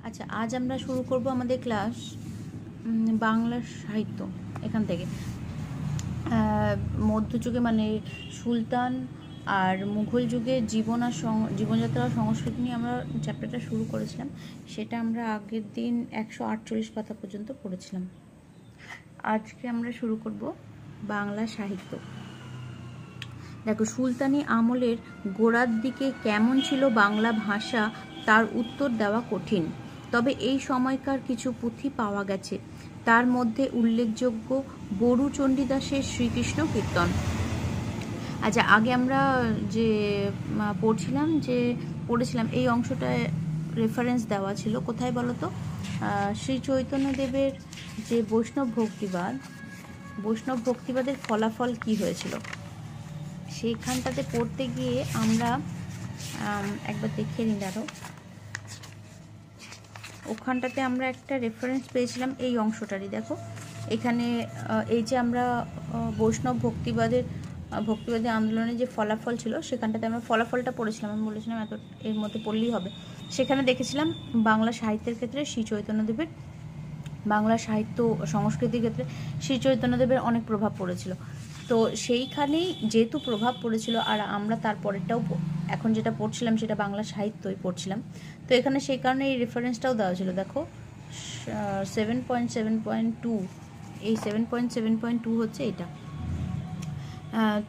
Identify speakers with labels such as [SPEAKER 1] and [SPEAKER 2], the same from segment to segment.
[SPEAKER 1] আচ্ছা, আজ আমরা শুরু করব আমাদের ক্লাস বাংলা সাহিত্য এখান থেকে। মধ্যযুগে মানে সুলতান আর মুঘল যুগে জীবন আর জীবনযাত্রা আর সংস্কৃতি নিয়ে আমরা চ্যাপ্টারটা শুরু করেছিলাম। সেটা আমরা আগের দিন 148 পাতা পর্যন্ত পড়েছিলাম। আজকে আমরা শুরু করব বাংলা সাহিত্য। দেখো, সুলতানি আমলের গোড়ার দিকে কেমন ছিল বাংলা ভাষা তার উত্তর দেওয়া কঠিন, তবে এই সময়কার কিছু পুঁথি পাওয়া গেছে। তার মধ্যে উল্লেখযোগ্য বড়ু চণ্ডীদাসের শ্রীকৃষ্ণ কীর্তন। আচ্ছা, আগে আমরা যে পড়েছিলাম এই অংশটায় রেফারেন্স দেওয়া ছিল কোথায় বলো তো? শ্রী চৈতন্যদেবের যে বৈষ্ণব ভক্তিবাদের ফলাফল কি হয়েছিল সেইখানটাতে পড়তে গিয়ে আমরা একবার দেখে নিই। দাঁড়ো, ওখানটাতে আমরা একটা রেফারেন্স পেয়েছিলাম এই অংশটারই। দেখো, এখানে এই যে আমরা বৈষ্ণব ভক্তিবাদী আন্দোলনের যে ফলাফল ছিল সেখানটাতে আমরা ফলাফলটা পড়েছিলাম। আমি বলেছিলাম এত এর মধ্যে পড়লেই হবে। সেখানে দেখেছিলাম বাংলা সাহিত্যের ক্ষেত্রে শ্রী চৈতন্যদেবের, বাংলা সাহিত্য সংস্কৃতির ক্ষেত্রে শ্রী চৈতন্যদেবের অনেক প্রভাব পড়েছিল। তো সেইখানেই যেহেতু প্রভাব পড়েছিল, আর আমরা তারপরেরটাও এখন যেটা পড়ছিলাম সেটা বাংলা সাহিত্যই পড়ছিলাম, তো এখানে সেই কারণে এই রেফারেন্সটাও দেওয়া ছিল। দেখো, 7.7.2, এই 7.7.2 হচ্ছে এটা।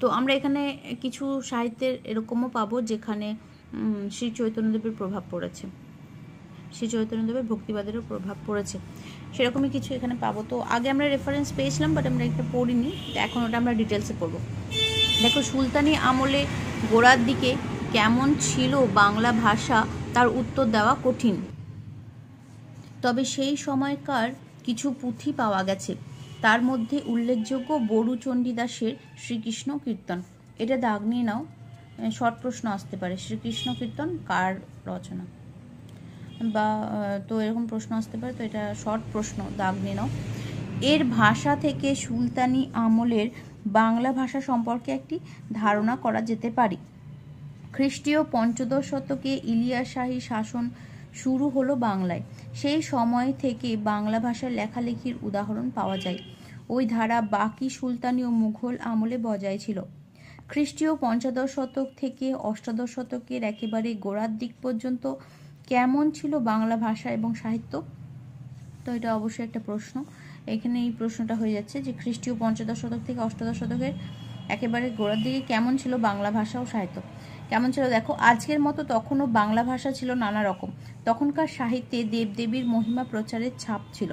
[SPEAKER 1] তো আমরা এখানে কিছু সাহিত্যের এরকমও পাবো যেখানে শ্রী চৈতন্যদেবের প্রভাব পড়েছে, শ্রী চৈতন্যদেবের ভক্তিবাদেরও প্রভাব পড়েছে, সেরকমই কিছু এখানে পাবো। তো আগে আমরা রেফারেন্স পেয়েছিলাম, বাট আমরা এটা পড়িনি, এখন ওটা আমরা ডিটেলসে পড়বো। দেখো, সুলতানি আমলে গোড়ার দিকে কেমন ছিল বাংলা ভাষা তার উত্তর দেওয়া কঠিন, তবে সেই সময়কার কিছু পুঁথি পাওয়া গেছে। তার মধ্যে উল্লেখযোগ্য বড়ু চণ্ডীদাসের শ্রীকৃষ্ণ কীর্তন। এটা দাগ নিয়ে নাও, শর্ট প্রশ্ন আসতে পারে। শ্রীকৃষ্ণ কীর্তন কার রচনা, বা তো এরকম প্রশ্ন আসতে পারে, তো এটা শর্ট প্রশ্ন, দাগ নিয়ে নাও। এর ভাষা থেকে সুলতানি আমলের বাংলা ভাষা সম্পর্কে একটি ধারণা করা যেতে পারে। খ্রিস্টীয় ৫ম শতকে ইলিয়াস শাহী শাসন শুরু হলো বাংলায়। সেই সময় থেকে বাংলা ভাষার লেখালেখির উদাহরণ পাওয়া যায়। ওই ধারা বাকি সুলতানি ও মুঘল আমলে বজায় ছিল। খ্রিস্টীয় ৫ম শতক থেকে অষ্টাদশ শতকের একেবারে গোড়ার দিক পর্যন্ত কেমন ছিল বাংলা ভাষা এবং সাহিত্য? তো এটা অবশ্যই একটা প্রশ্ন। এখানে এই প্রশ্নটা হয়ে যাচ্ছে যে খ্রিস্টীয় ৫ম শতক থেকে অষ্টাদশ শতকের একেবারে গোড়ার দিকে কেমন ছিল বাংলা ভাষা ও সাহিত্য। কেমন ছিল দেখো, আজকের মতো তখনও বাংলা ভাষা ছিল নানা রকম। তখনকার সাহিত্যে দেবদেবীর মহিমা প্রচারের ছাপ ছিল।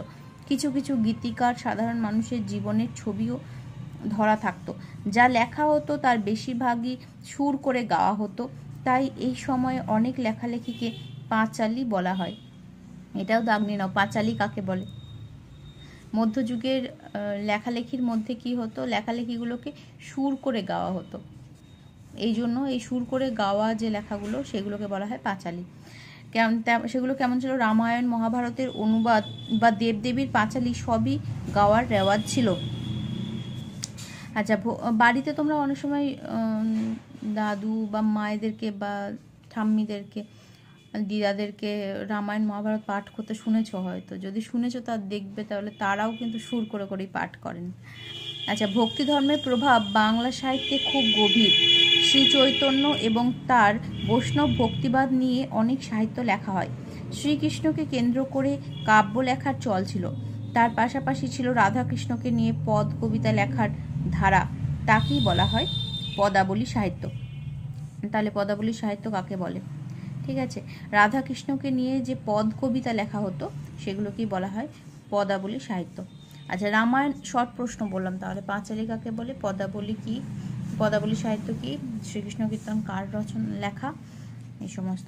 [SPEAKER 1] কিছু কিছু গীতিকার সাধারণ মানুষের জীবনের ছবিও ধরা থাকতো। যা লেখা হতো তার বেশিরভাগই সুর করে গাওয়া হতো। তাই এই সময়ে অনেক লেখালেখিকে পাঁচালী বলা হয়। এটাও দাগ নিয়ে নাও, পাঁচালী কাকে বলে? মধ্যযুগের লেখালেখির মধ্যে কি হতো, লেখালেখিগুলোকে সুর করে গাওয়া হতো, এই জন্য এই সুর করে গাওয়া যে লেখাগুলো সেগুলোকে বলা হয় পাঁচালী। সেগুলো কেমন ছিল? রামায়ণ মহাভারতের অনুবাদ বা দেবদেবীর পাঁচালী সবই গাওয়ার রেওয়াজ ছিল। আচ্ছা, বাড়িতে তোমরা অনেক সময় দাদু বা মায়েদেরকে বা ঠাম্মিদেরকে, দিদাদেরকে রামায়ণ মহাভারত পাঠ করতে শুনেছো হয়তো। যদি শুনেছো তা দেখবে, তাহলে তারাও কিন্তু সুর করে করেই পাঠ করেন। আচ্ছা, ভক্তি ধর্মের প্রভাব বাংলা সাহিত্যে খুব গভীর। শ্রী চৈতন্য এবং তার বৈষ্ণব ভক্তিবাদ নিয়ে অনেক সাহিত্য লেখা হয়। শ্রীকৃষ্ণকে কেন্দ্র করে কাব্য লেখার চল ছিল। তার পাশাপাশি ছিল রাধাকৃষ্ণকে নিয়ে পদ কবিতা লেখার ধারা। তাকেই বলা হয় পদাবলী সাহিত্য। তাহলে পদাবলী সাহিত্য কাকে বলে? ঠিক আছে, রাধাকৃষ্ণকে নিয়ে যে পদ কবিতা লেখা হতো সেগুলোকেই বলা হয় পদাবলী সাহিত্য। আচ্ছা, রামায়ণ শর্ট প্রশ্ন বললাম, তাহলে পাঁচালী কাকে বলে? পদাবলী কি, পদাবলী সাহিত্য কি, শ্রীকৃষ্ণ কীর্তন কার রচনা লেখা, এই সমস্ত।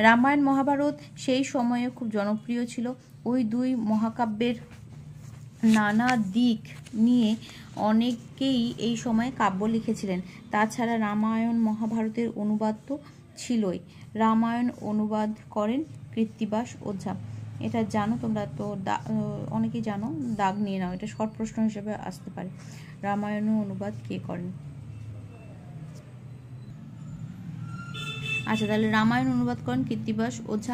[SPEAKER 1] রামায়ণ মহাভারত সেই সময়ে খুব জনপ্রিয় ছিল। ওই দুই মহাকাব্যের নানা দিক নিয়ে অনেকেই এই সময়ে কাব্য লিখেছিলেন। তাছাড়া রামায়ণ মহাভারতের অনুবাদ তো ছিলই। রামায়ণ অনুবাদ করেন কৃত্তিবাস ওঝা। এটা জানো তোমরা তো, অনেকেই জানো, দাগ নিয়ে নাও, এটা শর্ট প্রশ্ন হিসেবে আসতে পারে। রামায়ণ অনুবাদ কে করেন? আচ্ছা, তাহলে রামায়ণ অনুবাদ করেন কৃত্তিবাস ওঝা।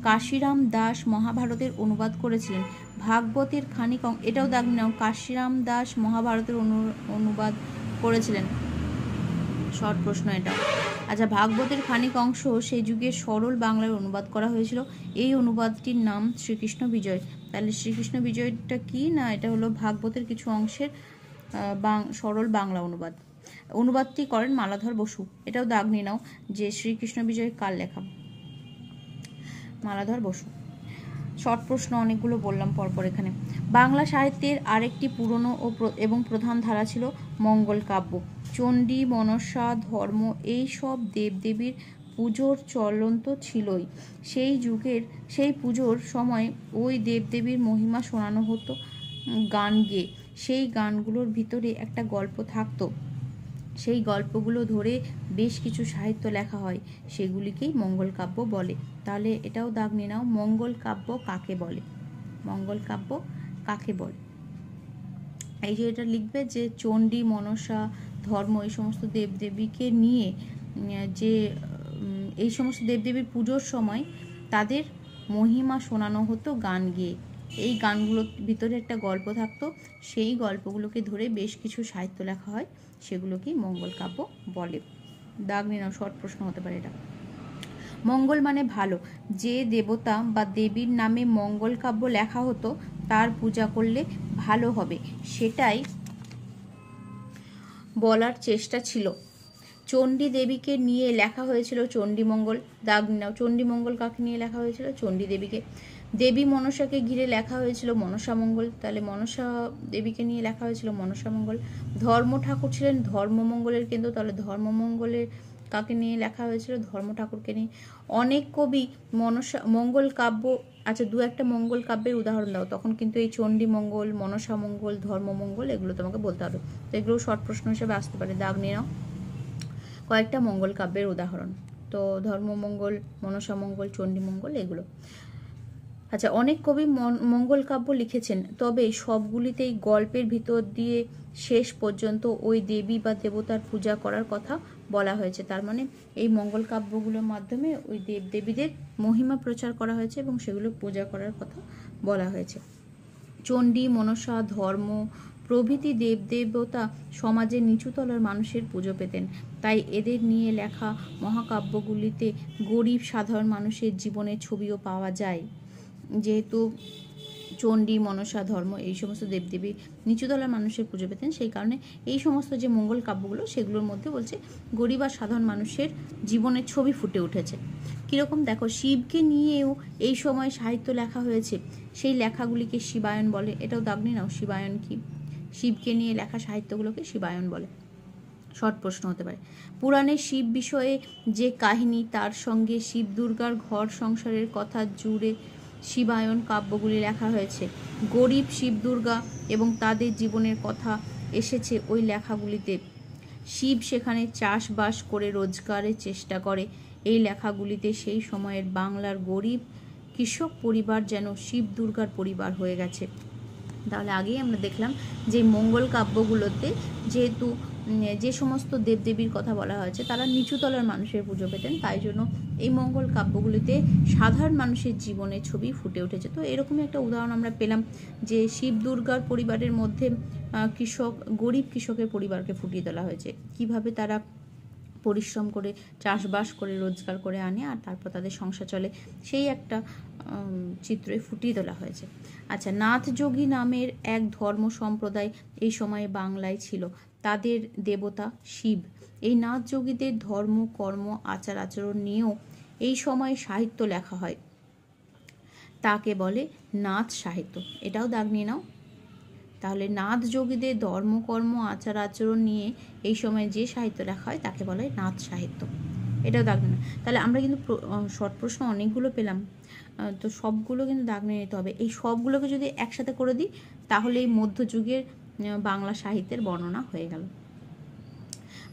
[SPEAKER 1] কাশিরাম দাস মহাভারতের অনুবাদ করেছিলেন। ভাগবতের খানিক এটাও দাগ নাও, কাশিরাম দাস মহাভারতের অনুবাদ করেছিলেন, শর্ট প্রশ্ন এটা। আচ্ছা, ভাগবতের খানিক অংশ সেই যুগে সরল বাংলায় অনুবাদ করা হয়েছিল। এই অনুবাদটির নাম শ্রীকৃষ্ণ বিজয়। তাহলে শ্রীকৃষ্ণ বিজয়টা কি না, এটা হলো ভাগবতের কিছু অংশের সরল বাংলা অনুবাদ। অনুবাদটি করেন মালাধর বসু। এটাও দাগ নিয়ে নাও যে শ্রীকৃষ্ণ বিজয় কার লেখা, মালাধর বসু। শর্ট প্রশ্ন অনেকগুলো বললাম পরপর এখানে। বাংলা সাহিত্যের আরেকটি পুরনো এবং প্রধান ধারা ছিল মঙ্গল কাব্য। চণ্ডী, মনসা, ধর্ম এই সব দেবদেবীর পুজোর চলন তো ছিলই। সেই পুজোর সময় ওই দেবদেবীর মহিমা শোনানো হতো গান গেয়ে। সেই গানগুলোর ভিতরে একটা গল্প থাকতো, সেই গল্পগুলো ধরে বেশ কিছু সাহিত্য লেখা হয়, সেগুলিকেই মঙ্গল কাব্য বলে। তাহলে এটাও দাগ নিয়ে নাও, মঙ্গল কাব্য কাকে বলে, মঙ্গল কাব্য কাকে বলে। এই যে এটা লিখবে যে চণ্ডী, মনসা, ধর্ম এই সমস্ত দেবদেবীকে নিয়ে যে এই সমস্ত দেবদেবীর পুজোর সময় তাদের মহিমা শোনানো হতো গান গেয়ে। এই গানগুলোর ভিতরে একটা গল্প থাকতো, সেই গল্পগুলোকে ধরে বেশ কিছু সাহিত্য লেখা হয়, সেগুলোকেই মঙ্গল কাব্য বলে। দাগ নিয়ে নাও, শর্ট প্রশ্ন হতে পারে এটা। মঙ্গল মানে ভালো। যে দেবতা বা দেবীর নামে মঙ্গল কাব্য লেখা হতো তার পূজা করলে ভালো হবে, সেটাই বলার চেষ্টা ছিল। চণ্ডী দেবীকে নিয়ে লেখা হয়েছিল চণ্ডীমঙ্গল। দাগ নাও, চণ্ডীমঙ্গল কাকে নিয়ে লেখা হয়েছিল, চণ্ডী দেবীকে। দেবী মনসাকে ঘিরে লেখা হয়েছিল মনসামঙ্গল, তাহলে মনসা দেবীকে নিয়ে লেখা হয়েছিল মনসামঙ্গল। ধর্ম ঠাকুর ছিলেন ধর্মমঙ্গলের কেন্দ্র, তাহলে ধর্মমঙ্গলের কাকে নিয়ে লেখা হয়েছিল, ধর্ম ঠাকুরকে নিয়ে। অনেক কবি মঙ্গল কাব্য, আচ্ছা দু একটা মঙ্গল কাব্যের উদাহরণ দাও, তখন কিন্তু এই চণ্ডী মঙ্গল, মনসা মঙ্গল, ধর্মমঙ্গল এগুলো তোমাকে বলতে হবে। তো এগুলো শর্ট প্রশ্ন হিসেবে আসতে পারে। দাগ নিয়ে নাও কয়েকটা মঙ্গল কাব্যের উদাহরণ, তো ধর্মমঙ্গল, মনসা মঙ্গল, চণ্ডী মঙ্গল এগুলো। আচ্ছা, অনেক কবি মঙ্গল কাব্য লিখেছেন, তবে সবগুলিতেই গল্পের ভিতর দিয়ে শেষ পর্যন্ত ওই দেবী বা দেবতার পূজা করার কথা বলা হয়েছে। তার মানে এই মঙ্গল কাব্যগুলোর মাধ্যমে ওই দেবদেবীদের মহিমা প্রচার করা হয়েছে এবং সেগুলো পূজা করার কথা বলা হয়েছে। চণ্ডী, মনসা, ধর্ম প্রভৃতি দেবদেবতা সমাজের নিচুতলার মানুষের পুজো পেতেন, তাই এদের নিয়ে লেখা মহাকাব্যগুলিতে গরিব সাধারণ মানুষের জীবনের ছবিও পাওয়া যায়। যেহেতু চণ্ডী, মনসা, ধর্ম এই সমস্ত দেবদেবী নিচুতলার মানুষের পুজো পেতেন, সেই কারণে এই সমস্ত যে মঙ্গল কাব্যগুলো সেগুলোর মধ্যে বলছে গরিব আর সাধারণ মানুষের জীবনের ছবি ফুটে উঠেছে। কীরকম দেখো, শিবকে নিয়েও এই সময় সাহিত্য লেখা হয়েছে, সেই লেখাগুলিকে শিবায়ন বলে। এটাও দাগ নিয়ে নাও, শিবায়ন কি, শিবকে নিয়ে লেখা সাহিত্যগুলোকে শিবায়ন বলে। শর্ট প্রশ্ন হতে পারে। পুরাণে শিব বিষয়ে যে কাহিনী, তার সঙ্গে শিব দুর্গার ঘর সংসারের কথা জুড়ে শিবায়ন কাব্যগুলি লেখা হয়েছে। গরিব শিব দুর্গা এবং তাদের জীবনের কথা এসেছে ওই লেখাগুলিতে। শিব সেখানে চাষবাস করে রোজগারের চেষ্টা করে। এই লেখাগুলিতে সেই সময়ের বাংলার গরিব কৃষক পরিবার যেন শিব দুর্গার পরিবার হয়ে গেছে। তাহলে আগেই আমরা দেখলাম যে মঙ্গল কাব্যগুলোতে যেহেতু যে সমস্ত দেবদেবীর কথা বলা হয়েছে তারা নিচুতলার মানুষের পুজো পেতেন, তাই জন্য এই মঙ্গল কাব্যগুলিতে সাধারণ মানুষের জীবনের ছবি ফুটে উঠেছে। তো এরকমই একটা উদাহরণ আমরা পেলাম যে শিব দুর্গার পরিবারের মধ্যে গরিব কৃষকের পরিবারকে ফুটিয়ে তোলা হয়েছে, কিভাবে তারা পরিশ্রম করে চাষবাস করে রোজগার করে আনে আর তারপর তাদের সংসার চলে, সেই একটা চিত্রে ফুটিয়ে তোলা হয়েছে। আচ্ছা, নাথযোগী নামের এক ধর্ম সম্প্রদায় এই সময়ে বাংলায় ছিল, তাদের দেবতা শিব। এই নাথযোগীদের ধর্ম, কর্ম, আচার আচরণ নিয়েও এই সময় সাহিত্য লেখা হয়, তাকে বলে নাথ সাহিত্য। এটাও দাগ নিয়ে নাও। তাহলে নাথ যোগীদের ধর্মকর্ম, আচার আচরণ নিয়ে এই সময় যে সাহিত্য লেখা হয় তাকে বলে নাথ সাহিত্য। এটাও দাগ নিয়ে। তাহলে আমরা কিন্তু শর্ট প্রশ্ন অনেকগুলো পেলাম, তো সবগুলো কিন্তু দাগ নিয়ে নিতে হবে। এই সবগুলোকে যদি একসাথে করে দিই তাহলে এই মধ্যযুগের বাংলা সাহিত্যের বর্ণনা হয়ে গেল।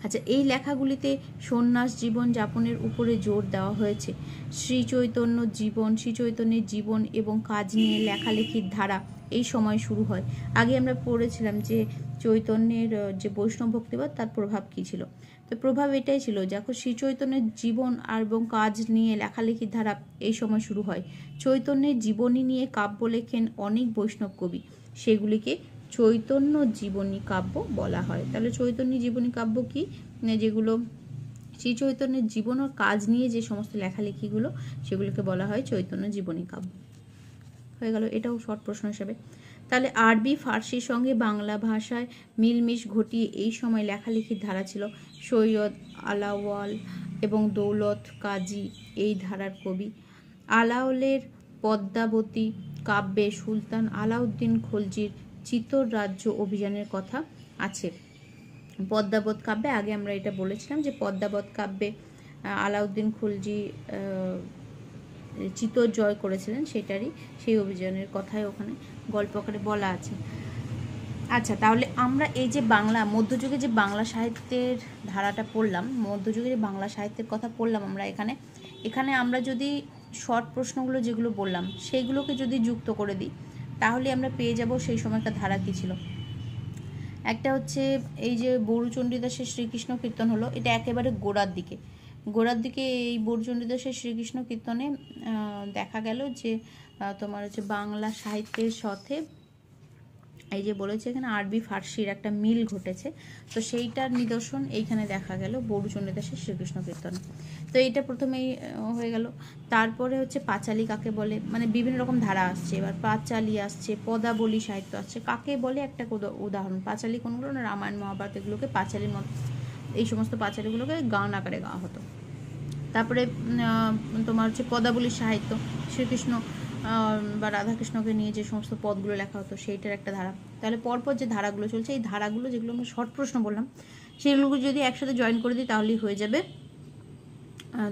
[SPEAKER 1] আচ্ছা, এই লেখাগুলিতে সন্ন্যাস জীবন যাপনের উপরে জোর দেওয়া হয়েছে। শ্রী চৈতন্যের জীবন এবং কাজ নিয়ে লেখালেখির ধারা এই সময় শুরু হয়। আগে আমরা পড়েছিলাম যে চৈতন্যের যে বৈষ্ণব ভক্তিবাদ তার প্রভাব কী ছিল। তো প্রভাব এটাই ছিল, যখন শ্রী চৈতন্যের জীবন আর এবং কাজ নিয়ে লেখালেখির ধারা এই সময় শুরু হয়। চৈতন্যের জীবনী নিয়ে কাব্য লেখেন অনেক বৈষ্ণব কবি, সেগুলিকে চৈতন্য জীবনী কাব্য বলা হয়। তাহলে চৈতন্য জীবনী কাব্য কি, যেগুলো শ্রী চৈতন্যের জীবন ও কাজ নিয়ে যে সমস্ত লেখালেখিগুলো সেগুলোকে বলা হয় চৈতন্য জীবনী কাব্য। হয়ে গেল, এটাও শর্ট প্রশ্ন হিসেবে। তাহলে আরবি ফার্সির সঙ্গে বাংলা ভাষায় মিলমিশ ঘটিয়ে এই সময় লেখালেখির ধারা ছিল। সৈয়দ আলাওল এবং দৌলত কাজী এই ধারার কবি। আলাওলের পদ্মাবতী কাব্যে সুলতান আলাউদ্দিন খলজির চিতোর রাজ্য অভিযানের কথা আছে। পদ্মাবত কাব্যে আগে আমরা এটা বলেছিলাম যে পদ্মাবত কাব্যে আলাউদ্দিন খলজি চিতোর জয় করেছিলেন, সেটারই সেই অভিযানের কথাই ওখানে গল্প আকারে বলা আছে। আচ্ছা, তাহলে আমরা এই যে বাংলা মধ্যযুগে যে বাংলা সাহিত্যের ধারাটা পড়লাম, মধ্যযুগে যে বাংলা সাহিত্যের কথা পড়লাম আমরা এখানে আমরা যদি শর্ট প্রশ্নগুলো যেগুলো বললাম সেইগুলোকে যদি যুক্ত করে দিই তাহলে আমরা পেয়ে যাব সেই সময়কার ধারা কী ছিল। একটা হচ্ছে এই যে বড়ুচণ্ডীদাসের শ্রীকৃষ্ণ কীর্তন হলো, এটা একেবারে গোড়ার দিকে এই বড়ুচণ্ডীদাসের শ্রীকৃষ্ণ কীর্তনে দেখা গেল যে তোমার হচ্ছে বাংলা সাহিত্যের সাথে এই যে বলেছে এখানে আরবি ফার্সির একটা মিল ঘটেছে। তো সেইটার নিদর্শন এইখানে দেখা গেল বড়ুচণ্ডীদাসের শ্রীকৃষ্ণ কীর্তন। তো এইটা প্রথমেই হয়ে গেল। তারপরে হচ্ছে পাঁচালী কাকে বলে, মানে বিভিন্ন রকম ধারা আসছে, এবার পাঁচালী আসছে, পদাবলী সাহিত্য আসছে। কাকে বলে একটা উদাহরণ, পাঁচালী কোনগুলো না, রামায়ণ মহাভারত এগুলোকে পাঁচালীর মতো, এই সমস্ত পাঁচালীগুলোকে গান আকারে গাওয়া হতো। তারপরে তোমার হচ্ছে পদাবলী সাহিত্য, শ্রীকৃষ্ণ বা রাধাকৃষ্ণকে নিয়ে যে সমস্ত পদগুলো লেখা হতো সেইটার একটা ধারা। তাহলে পরপর যে ধারাগুলো চলছে, এই ধারাগুলো যেগুলো আমরা শর্ট প্রশ্ন বললাম সেগুলো যদি একসাথে জয়েন করে দিই তাহলেই হয়ে যাবে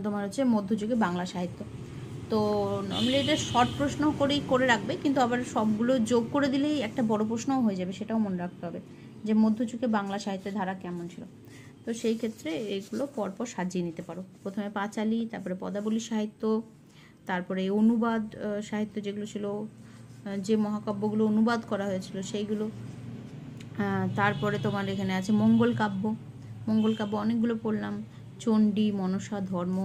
[SPEAKER 1] তোমার হচ্ছে মধ্যযুগে বাংলা সাহিত্য। তো নর্মালি এটা শর্ট প্রশ্ন করেই করে রাখবে, কিন্তু আবার সবগুলো যোগ করে দিলেই একটা বড় প্রশ্নও হয়ে যাবে, সেটাও মনে রাখতে হবে যে মধ্যযুগে বাংলা সাহিত্যের ধারা কেমন ছিল। তো সেই ক্ষেত্রে এইগুলো পরপর সাজিয়ে নিতে পারো। প্রথমে পাঁচালী, তারপরে পদাবলী সাহিত্য, তারপরে অনুবাদ সাহিত্য যেগুলো ছিল, যে মহাকাব্যগুলো অনুবাদ করা হয়েছিল সেইগুলো। তারপরে তোমার এখানে আছে মঙ্গল কাব্য অনেকগুলো পড়লাম, চণ্ডী, মনসা, ধর্ম,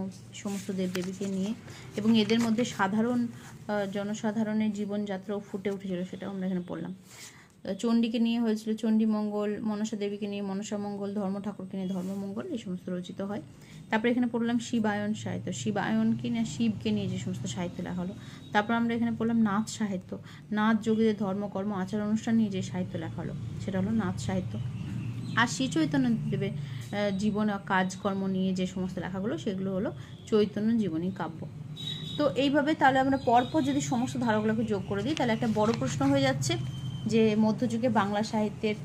[SPEAKER 1] সমস্ত দেবদেবীকে নিয়ে, এবং এদের মধ্যে সাধারণ জনসাধারণের জীবনযাত্রাও ফুটে উঠেছিল, সেটাও আমরা এখানে পড়লাম। চণ্ডীকে নিয়ে হয়েছিল চণ্ডী মঙ্গল, মনসা দেবীকে নিয়ে মনসা মঙ্গল, ধর্ম ঠাকুরকে নিয়ে ধর্মমঙ্গল, এই সমস্ত রচিত হয়। তারপরে এখানে পড়লাম শিবায়ন সাহিত্য, শিবায়নকে নিয়ে শিবকে নিয়ে যে সমস্ত সাহিত্য লেখা হলো। তারপর আমরা এখানে পড়লাম নাথ সাহিত্য, নাথ যোগীদের ধর্মকর্ম আচার অনুষ্ঠান নিয়ে যে সাহিত্য লেখা হলো সেটা হলো নাথ সাহিত্য। আর শ্রী চৈতন্যদেবের জীবন কাজকর্ম নিয়ে যে সমস্ত লেখাগুলো সেগুলো হলো চৈতন্য জীবনী কাব্য। তো এইভাবে তাহলে আমরা পরপর যদি সমস্ত ধারাগুলোকে যোগ করে দিই তাহলে একটা বড় প্রশ্ন হয়ে যাচ্ছে যে মধ্যযুগে বাংলা সাহিত্যের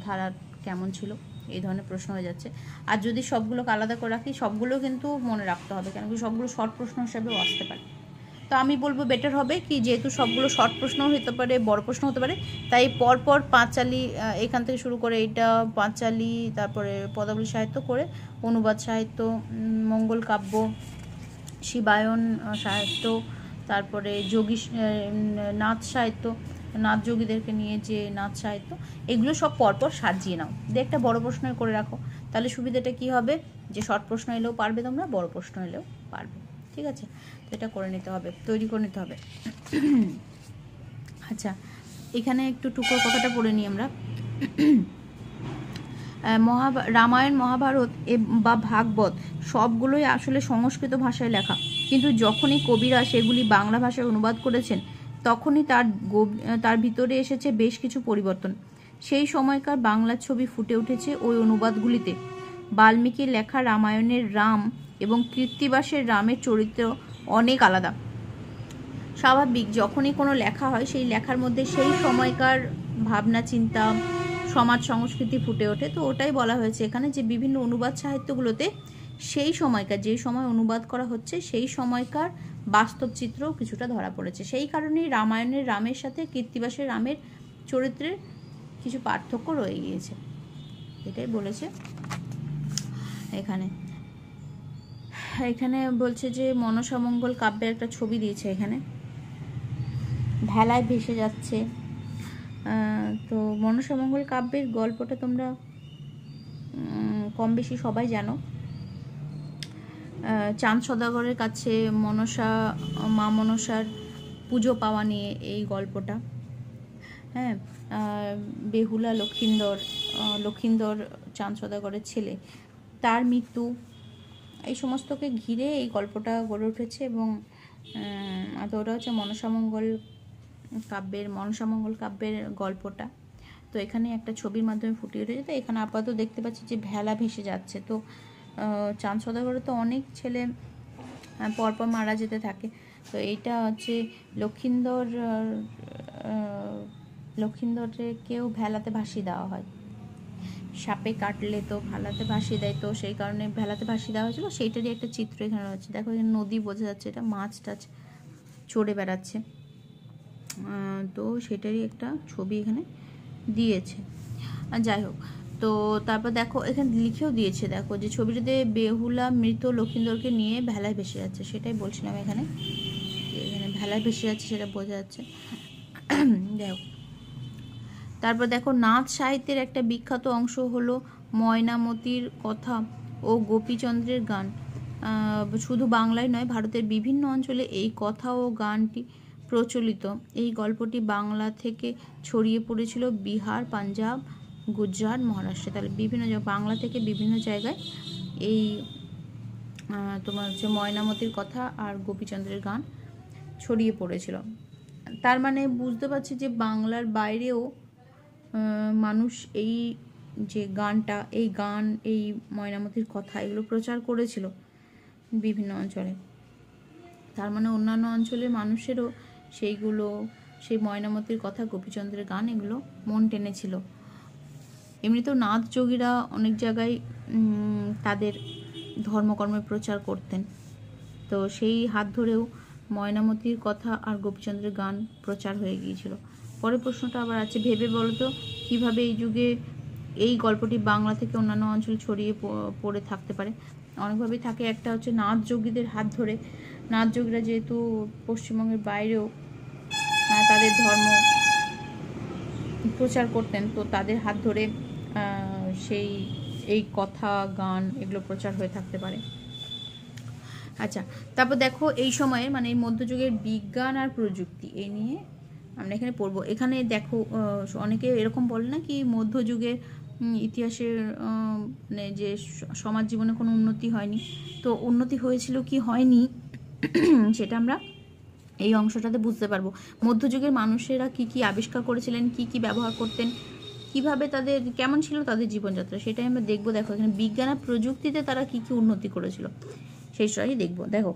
[SPEAKER 1] ধারা কেমন ছিল, এই ধরনের প্রশ্ন হয়ে যাচ্ছে। আর যদি সবগুলোকে আলাদা করে রাখি সবগুলো কিন্তু মনে রাখতে হবে, কেন কি সবগুলো শর্ট প্রশ্ন হিসাবেও আসতে পারে। তো আমি বলবো বেটার হবে কি, যেহেতু সবগুলো শর্ট প্রশ্নও হতে পারে, বড় প্রশ্ন হতে পারে, তাই পরপর পাঁচালী এখান থেকে শুরু করে এইটা পাঁচালী, তারপরে পদাবলী সাহিত্য করে অনুবাদ সাহিত্য, মঙ্গল কাব্য, শিবায়ন সাহিত্য, তারপরে যোগী নাথ সাহিত্য, নাথ যোগীদেরকে নিয়ে যে নাথ সাহিত্য, এগুলো সব পরপর সাজিয়ে নাও, দিয়ে একটা বড় প্রশ্ন করে রাখো। তাহলে সুবিধাটা কি হবে, যে শর্ট প্রশ্ন এলেও পারবে তোমরা, বড় প্রশ্ন এলেও পারবে। ঠিক আছে, তো এটা করে নিতে হবে, তৈরি করে নিতে হবে। আচ্ছা, এখানে একটু টুকরো কথাটা পড়ে নিই আমরা। রামায়ণ, মহাভারত বা ভাগবত সবগুলোই আসলে সংস্কৃত ভাষায় লেখা, কিন্তু যখনই কবিরা সেগুলি বাংলা ভাষায় অনুবাদ করেছেন তখনই তার ভিতরে এসেছে বেশ কিছু পরিবর্তন। সেই সময়কার বাংলা ছবি ফুটে উঠেছে ওই অনুবাদগুলিতে। বাল্মীকির লেখা রামায়ণের রাম এবং কৃত্তিবাসের রামের চরিত্র অনেক আলাদা। স্বাভাবিক, যখনই কোনো লেখা হয় সেই লেখার মধ্যে সেই সময়কার ভাবনা চিন্তা, সমাজ সংস্কৃতি ফুটে ওঠে। তো ওটাই বলা হয়েছে এখানে যে বিভিন্ন অনুবাদ সাহিত্যগুলোতে সেই সময়কার, যে সময় অনুবাদ করা হচ্ছে সেই সময়কার বাস্তব চিত্রও কিছুটা ধরা পড়েছে। সেই কারণেই রামায়ণের রামের সাথে কৃত্তিবাসের রামের চরিত্রের কিছু পার্থক্য রয়ে গিয়েছে, এটাই বলেছে এখানে এখানে বলছে যে মনসামঙ্গল কাব্যের একটা ছবি দিয়েছে, এখানে ভেলায় ভেসে যাচ্ছে। তো মনসামঙ্গল কাব্যের গল্পটা তোমরা কম বেশি সবাই জানো। চাঁদ সদাগরের কাছে মা মনসার পুজো পাওয়া নিয়ে এই গল্পটা। হ্যাঁ, বেহুলা লক্ষিন্দর চাঁদ সদাগরের ছেলে, তার মৃত্যু, এই সমস্তকে ঘিরে এই গল্পটা গড়ে উঠেছে। এবং ওটা হচ্ছে মনসামঙ্গল কাব্যের গল্পটা। তো এখানে একটা ছবির মাধ্যমে ফুটিয়ে উঠেছে। তো এখানে আপাতত দেখতে পাচ্ছি যে ভেলা ভেসে যাচ্ছে। তো চাঁদ সদাগরে তো অনেক ছেলে পরপর মারা যেতে থাকে। তো এইটা হচ্ছে লক্ষিন্দরকেও ভেলাতে ভাসিয়ে দেওয়া হয়, সাপে কাটলে তো ভেলাতে ভাসিয়ে দেয়, তো সেই কারণে ভেলাতে ভাসিয়ে দেওয়া হয়েছিল। সেইটারই একটা চিত্র এখানে রয়েছে। দেখো এখানে নদী বোঝা যাচ্ছে, এটা মাছ টাছ চড়ে বেড়াচ্ছে। তো সেটারই একটা ছবি এখানে দিয়েছে। যাই হোক, তো তারপর দেখো এখানে লিখেও দিয়েছে, দেখো যে ছবিটাতে বেহুলা মৃত লক্ষিন্দরকে নিয়ে ভেলায় ভেসে যাচ্ছে, সেটাই বলছিলাম। এখানে ভেলায় ভেসে যাচ্ছে সেটা বোঝা যাচ্ছে। যাই হোক, তারপর দেখো নাচ সাহিত্যের একটা বিখ্যাত অংশ হলো ময়নামতির কথা ও গোপীচন্দ্রের গান। শুধু বাংলায় নয়, ভারতের বিভিন্ন অঞ্চলে এই কথা ও গানটি প্রচলিত। এই গল্পটি বাংলা থেকে ছড়িয়ে পড়েছিল বিহার, পাঞ্জাব, গুজরাট, মহারাষ্ট্রে। তাহলে বাংলা থেকে বিভিন্ন জায়গায় এই তোমার হচ্ছে ময়নামতির কথা আর গোপীচন্দ্রের গান ছড়িয়ে পড়েছিল। তার মানে বুঝতে পারছি যে বাংলার বাইরেও মানুষ এই যে গানটা, এই ময়নামতির কথা এগুলো প্রচার করেছিল বিভিন্ন অঞ্চলে। তার মানে অন্যান্য অঞ্চলের মানুষেরও সেই ময়নামতির কথা, গোপীচন্দ্রের গান এগুলো মন টেনেছিল। এমনিতেও নাথ যোগীরা অনেক জায়গায় তাদের ধর্মকর্মের প্রচার করতেন। তো সেই হাত ধরেও ময়নামতির কথা আর গোপীচন্দ্রের গান প্রচার হয়ে গিয়েছিল। পরের প্রশ্নটা আবার আছে, ভেবে বলো তো কীভাবে এই যুগে এই গল্পটি বাংলা থেকে অন্যান্য অঞ্চলে ছড়িয়ে পড়ে থাকতে পারে। অনেকভাবেই থাকে। একটা হচ্ছে নাথ যোগীদের হাত ধরে, নাথ যোগীরা যেহেতু পশ্চিমবঙ্গের বাইরেও তাদের ধর্ম প্রচার করতেন, তো তাদের হাত ধরে এই কথা গান এগুলো প্রচার হয়ে থাকতে পারে। আচ্ছা, তারপর দেখো এই সময়ের মানে এই মধ্যযুগের বিজ্ঞান আর প্রযুক্তি, এই নিয়ে আমরা এখানে পড়বো। এখানে দেখো অনেকে এরকম বলে না কি মধ্যযুগের ইতিহাসের মানে যে সমাজ জীবনে কোনো উন্নতি হয়নি। তো উন্নতি হয়েছিল কি হয়নি সেটা আমরা এই অংশটাতে বুঝতে পারবো। মধ্যযুগের মানুষেরা কি কি আবিষ্কার করেছিলেন, কি কি ব্যবহার করতেন, কিভাবে কেমন ছিল তাদের জীবনযাত্রা, সেটাই আমরা দেখবো। দেখো এখানে বিজ্ঞান আর প্রযুক্তিতে তারা কি কি উন্নতি করেছিল সেই সবই দেখবো। দেখো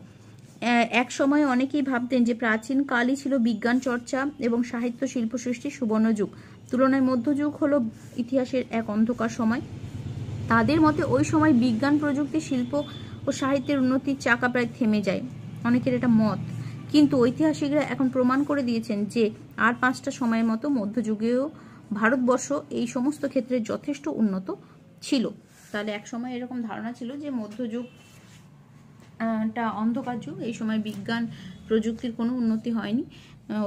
[SPEAKER 1] এক সময় অনেকেই ভাবতেন যে প্রাচীন কালই ছিল বিজ্ঞান চর্চা এবং সাহিত্য শিল্প সৃষ্টির সুবর্ণ যুগ। তুলনায় মধ্যযুগ হলো ইতিহাসের এক অন্ধকার সময়। তাদের মতে ওই সময় বিজ্ঞান, প্রযুক্তি, শিল্প ও সাহিত্যের উন্নতির চাকা প্রায় থেমে যায়। অনেকের এটা মত, কিন্তু ঐতিহাসিকরা এখন প্রমাণ করে দিয়েছেন যে আর 5টা সময়ের মতো মধ্যযুগেও ভারতবর্ষ এই সমস্ত ক্ষেত্রে যথেষ্ট উন্নত ছিল। তাহলে এক সময় এরকম ধারণা ছিল যে মধ্যযুগ অন্ধকার যুগ, এই সময় বিজ্ঞান প্রযুক্তির কোনো উন্নতি হয়নি।